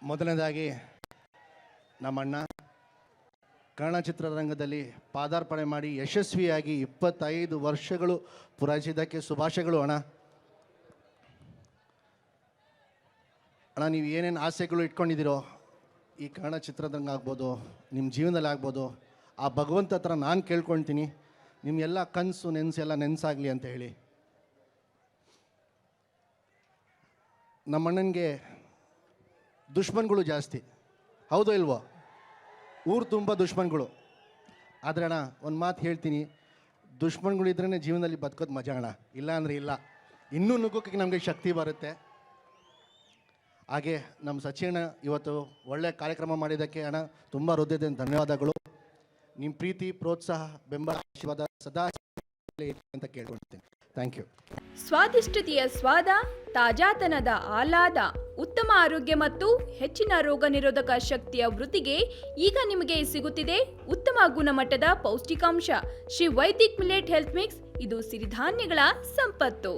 ಮೊದಲನೇದಾಗಿ ನಮ್ಮಣ್ಣ ಕನ್ನಡ ಚಿತ್ರರಂಗದಲ್ಲಿ ಪಾದಾರ್ಪಣೆ ಮಾಡಿ ಯಶಸ್ವಿಯಾಗಿ 25 ವರ್ಷಗಳು ಪೂರೈಸಿದ್ದಕ್ಕೆ ಶುಭಾಶಯಗಳು ಅಣ್ಣ. ಅಣ್ಣ, ನೀವು ಏನೇನು ಆಸೆಗಳು ಇಟ್ಕೊಂಡಿದ್ದೀರೋ ಈ ಕನ್ನಡ ಚಿತ್ರರಂಗ ಆಗ್ಬೋದು, ನಿಮ್ಮ ಜೀವನದಲ್ಲಿ ಆಗ್ಬೋದು, ಆ ಭಗವಂತ ಹತ್ರ ನಾನು ಕೇಳ್ಕೊಳ್ತೀನಿ ನಿಮ್ಮೆಲ್ಲ ಕನಸು ನೆನಸೆಲ್ಲ ನೆನಸಾಗಲಿ ಅಂತ ಹೇಳಿ. ನಮ್ಮಣ್ಣನಿಗೆ ದುಶ್ಮನ್ಗಳು ಜಾಸ್ತಿ, ಹೌದೋ ಇಲ್ವೋ? ಊರು ತುಂಬ ದುಶ್ಮನ್ಗಳು. ಆದರೆ ಅಣ್ಣ, ಒಂದು ಮಾತು ಹೇಳ್ತೀನಿ, ದುಶ್ಮನ್ಗಳು ಇದ್ರೇ ಜೀವನದಲ್ಲಿ ಬದುಕೋದು ಮಜಾ ಅಣ್ಣ, ಇಲ್ಲ ಅಂದರೆ ಇಲ್ಲ. ಇನ್ನೂ ನುಗ್ಗೋಕ್ಕೆ ನಮಗೆ ಶಕ್ತಿ ಬರುತ್ತೆ. ಹಾಗೆ ನಮ್ಮ ಸಚಿನ್ ಇವತ್ತು ಒಳ್ಳೆಯ ಕಾರ್ಯಕ್ರಮ ಮಾಡಿದ್ದಕ್ಕೆ ಅಣ್ಣ ತುಂಬ ಹೃದಯದ ಧನ್ಯವಾದಗಳು. ನಿಮ್ಮ ಪ್ರೀತಿ, ಪ್ರೋತ್ಸಾಹ, ಬೆಂಬಲ, ಆಶೀರ್ವಾದ ಸದಾ ಅಂತ ಕೇಳ್ಕೊಳ್ತೀನಿ. Thank you. ಸ್ವಾದಿಷ್ಟತೆಯ ಸ್ವಾದ, ತಾಜಾತನದ ಆಹ್ಲಾದ, ಉತ್ತಮ ಆರೋಗ್ಯ ಮತ್ತು ಹೆಚ್ಚಿನ ರೋಗ ನಿರೋಧಕ ಶಕ್ತಿಯ ವೃದ್ಧಿಗೆ ಈಗ ನಿಮಗೆ ಸಿಗುತ್ತಿದೆ ಉತ್ತಮ ಗುಣಮಟ್ಟದ ಪೌಷ್ಟಿಕಾಂಶ Shri Vaidik millet health mix. ಇದು ಸಿರಿಧಾನ್ಯಗಳ ಸಂಪತ್ತು.